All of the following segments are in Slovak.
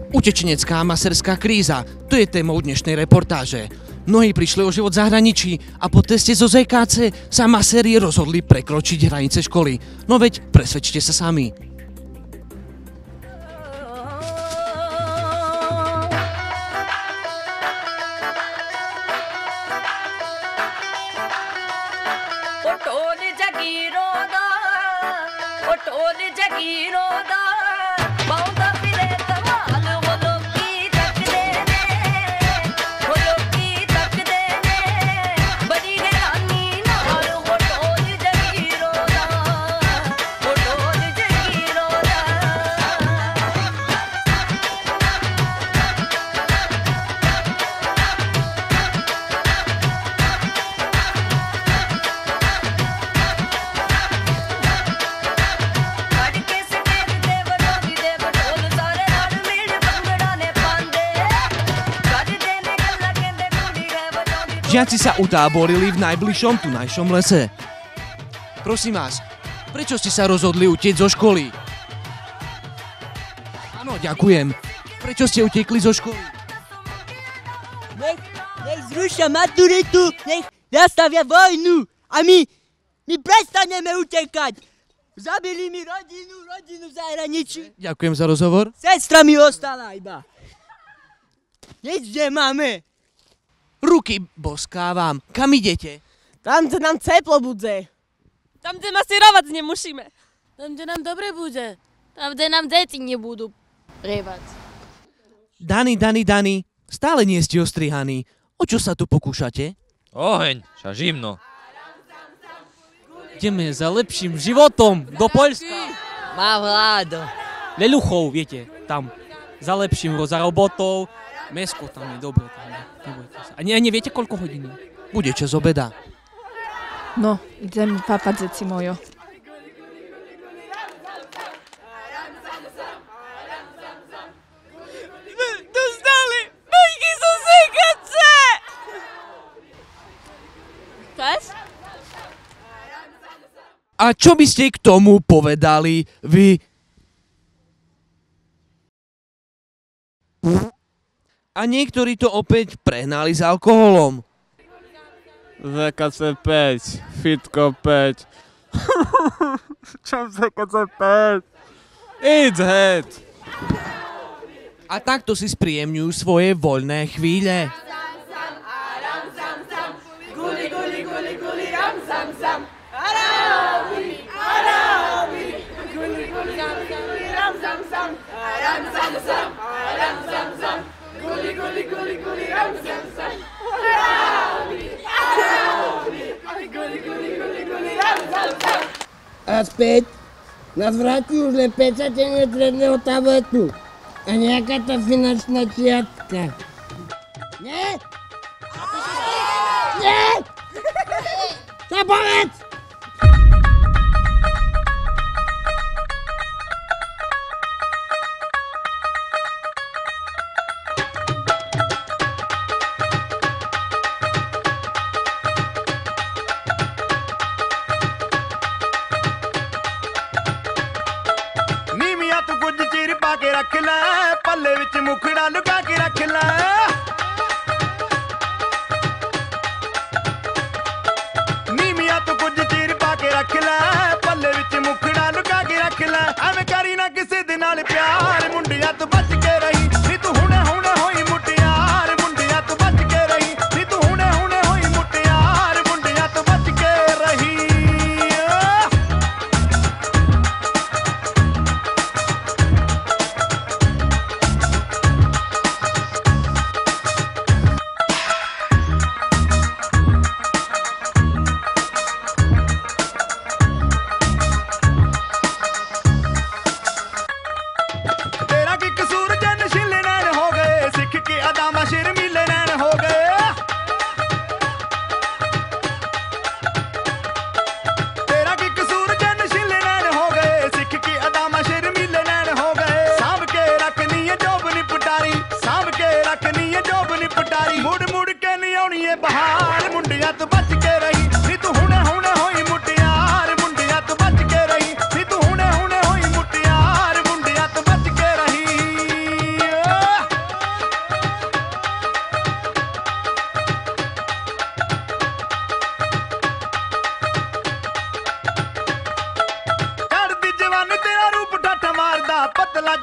Utečenecká a maserská kríza, to je témou dnešnej reportáže. Mnohí prišli o život v zahraničí a po teste zo ZKC sa maséri rozhodli prekročiť hranice školy. No veď, presvedčte sa sami. Žiaci sa utáborili v najbližšom tunajšom lese. Prosím vás, prečo ste sa rozhodli utieť zo školy? Áno, ďakujem. Prečo ste utekli zo školy? Nech zrušia maturitu, nech zastavia vojnu a my prestaneme utekať. Zabili mi rodinu v zahraničí. Ďakujem za rozhovor. Sestra mi ostala iba. Nič nemáme. Ruky boskávam. Kam idete? Tam, kde nám teplo bude. Tam, kde masírovať nemusíme. Tam, kde nám dobre bude. Tam, kde nám deti nebudú rievať. Dani, stále nie ste ostrihaní. O čo sa tu pokúšate? Oheň, zimno. Ideme za lepším životom do Poľska. Má vládo. Leluchov, viete, tam. Za lepším, za robotou. Mesko tam je dobre, tam nebojte sa. A neviete, koľko hodín? Bude čas obeda. No, idem papať zeci mojo. Dostali bežky zo ZKC! Pes? A čo by ste k tomu povedali vy? A niektorí to opäť prehnali s alkoholom. ZKC 5, Fitko 5. Čo ZKC 5? It's head. A takto si spríjemňujú svoje voľné chvíle. A späť nás vráti už len pečatenie dredného tabletu a nejaká tá finančná čiatka. Nie? Nie? To povedz! रख लै पल्ले विच मुखड़ा लुका के रख लै नीमिया तो कुछ चीर पा के रख लै पल्ले विच मुखड़ा लुका के रख लै एवें करी ना किसे दे नाल प्यार मुंडिया तो बच के रही नी तू हुणे हुणे होई मुटियार मुंडिया तो बच के रही नी तू हुणे हुणे होई मुटियार मुंडिया तो बच के रही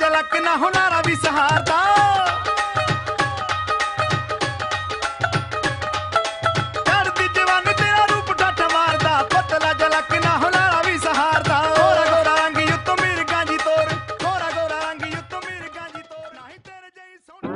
झलक ना हुनारा भी सहारदा चढ़दी जवानी तेरा रूप ठठ मारदा पतला झलक ना हुनारा भी सहारदा गोरा गोरा रंग युत्तो मेरी गांजी तोर गोरा गोरा रंग युत्तो मेरी गांजी तोर नहीं तेरे जई Soni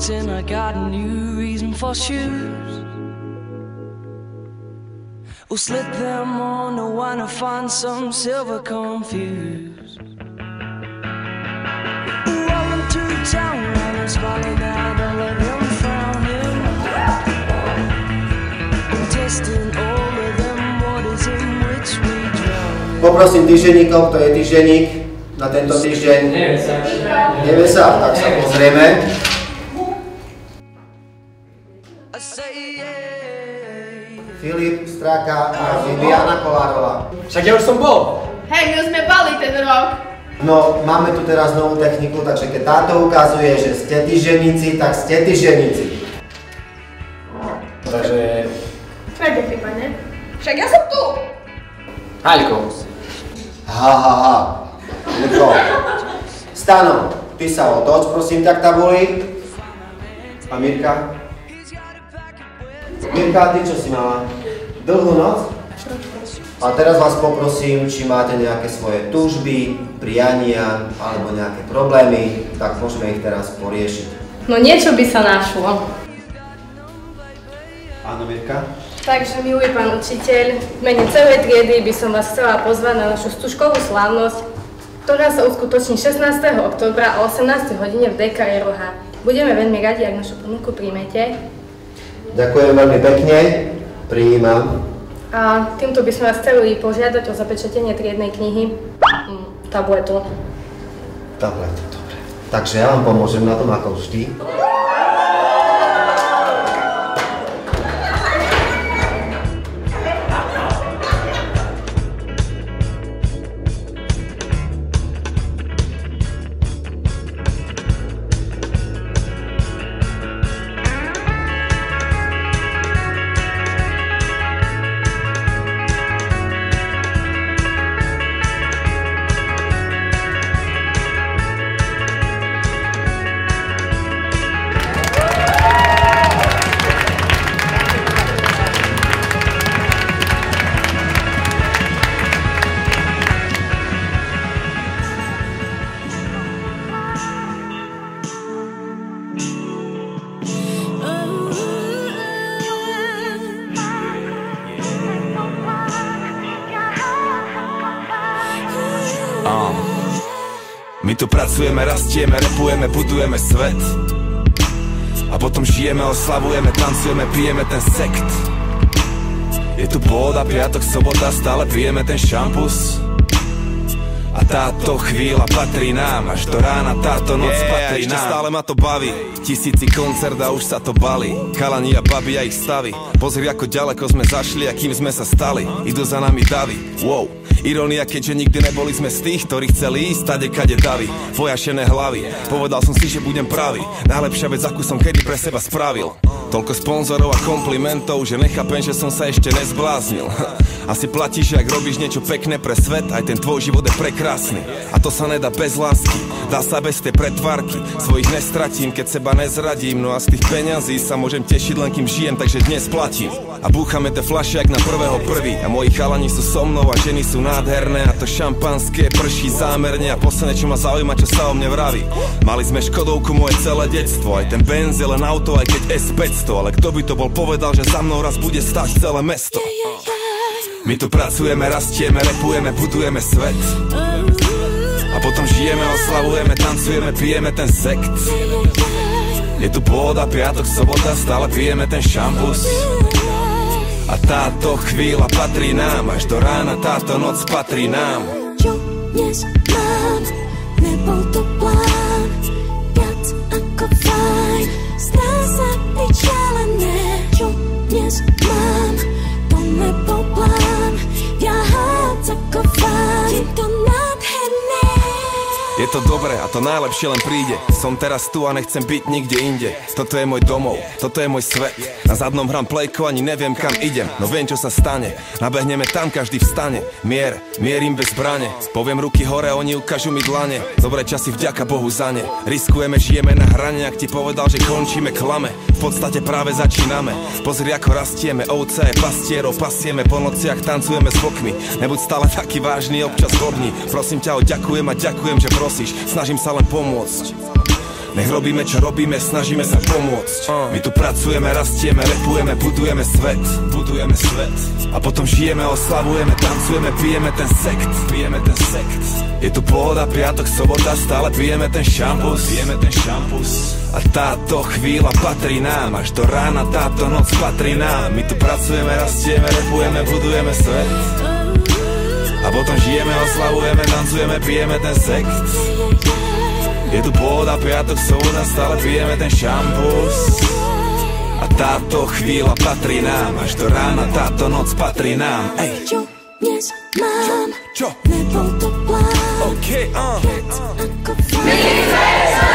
And I got a new reason for shoes. We'll slip them on, I wanna find some silver confused. Rolling through town, I'm smiling out, don't let him frown in. I'm testing all of them waters in which we drown. Poprosím týždenníkov, kto je týždenník na tento týždeň. Nevie sa, tak sa pozrieme. Filip Stráka a Viviana Kolárová. Však ja už som bol. Hej, my už sme boli ten rok. No, máme tu teraz novú techniku, takže keď táto ukazuje, že ste týždenníci, tak ste týždenníci. Takže... Tvrde chyba, ne? Však ja som tu. Haľko. Ha. Ľudko. Stano, ty sa otoč, prosím, tak tabuli. A Mirka? Mirka, ty čo si mala? Dlhú noc? A teraz vás poprosím, či máte nejaké svoje túžby, priania alebo nejaké problémy, tak môžeme ich teraz poriešiť. No niečo by sa našlo. Áno, Mirka? Takže, milý pán učiteľ, v mene celej triedy by som vás chcela pozvať na našu stužkovú slávnosť, ktorá sa uskutoční 16. októbra o 18. hodine v DKR Roha. Budeme veľmi radi, ak našu ponuku príjmete. Ďakujem veľmi pekne, prijímam. A týmto by sme vás chceli požiadať o zapečatenie triednej knihy tabletu. Tabletu, dobre. Takže ja vám pomôžem na tom ako vždy. My tu pracujeme, rastieme, rapujeme, budujeme svet. A potom žijeme, oslavujeme, tancujeme, pijeme ten sekt. Je tu pôda, piatok, sobota, stále pijeme ten šampus. A táto chvíľa patrí nám, až do rána táto noc patrí nám. Stále ma to baví, tisíci koncert a už sa to balí. Chalani a babi a ich stavy, pozri ako ďaleko sme zašli a kým sme sa stali. Idú za nami davy, wow. Irónia, keďže nikdy neboli sme z tých, ktorí chceli ísť tade, kade davy. Pojašené hlavy, povedal som si, že budem pravý. Najlepšia vec, akú som kedy pre seba spravil. Toľko sponzorov a komplimentov, že nechápem, že som sa ešte nezbláznil. Asi platí, že ak robíš niečo pekné pre svet, aj ten tvoj život je prekrásny. A to sa nedá bez lásky, dá sa bez tej pretvárky. Svojich nestratím, keď seba nezradím. No a z tých peňazí sa môžem tešiť len kým žijem, takže dnes platím. A búchame tie fľaše jak na 1.1. A moji chalani sú so mnou a ženy sú nádherné. A to šampanské prší zámerne. A posledné, čo ma zaujíma, čo sa o mne vraví. Mali sme Škodovku moje celé detstvo. Aj ten Benz je len auto, aj keď S500. Ale kto by to bol povedal, že za mnou raz bude stáť celé mesto. My tu pracujeme, rastieme, rapujeme, budujeme svet. A potom žijeme, oslavujeme, tancujeme, pijeme ten sekt. Je tu pôda, piatok, sobota, stále pijeme ten šampus. A táto chvíľa patrí nám, až do rána táto noc patrí nám. Čo dnes mám, nebol to plán, viac ako fajn, zdá sa byť šialené. Čo dnes mám, to nebol plán, viac ako fajn, je to nádherné. Je to dobré a to najlepšie len príde. Som teraz tu a nechcem byť nikde inde. Toto je môj domov, toto je môj svet. Na zadnom hram plejko, ani neviem kam idem, no viem čo sa stane. Nabehneme tam, každý vstane. Mierim bez zbrane. Poviem ruky hore, oni ukážu mi dlane. Dobré časy, vďaka Bohu za ne. Riskujeme, žijeme na hrane, ak ti povedal, že končíme, klame. V podstate práve začíname. Pozri ako rastieme, ovce aj pastierov pasieme. Po nociach tancujeme s vlkmi. Nebuď stále taký vážny, občas hodný. Prosím ťa, ďakujem a ďakujem, že prosíš. Snažím sa len pomôcť. Nech robíme čo robíme, snažíme sa pomôcť. My tu pracujeme, rastieme, repujeme, budujeme svet. A potom žijeme, oslavujeme, tancujeme, pijeme ten sekt. Je tu pôda, piatok, sobota, stále pijeme ten šampus. A táto chvíľa patrí nám, až do rána táto noc patrí nám. My tu pracujeme, rastieme, repujeme, budujeme svet. A potom žijeme, oslavujeme, tancujeme, pijeme ten sekt. Je tu pôda, piatok, sobota, stále pijeme ten šampus. A táto chvíľa patrí nám, až do rána táto noc patrí nám. Ej. Čo dnes mám, čo? nebol to plán, OK, viac ako fajn.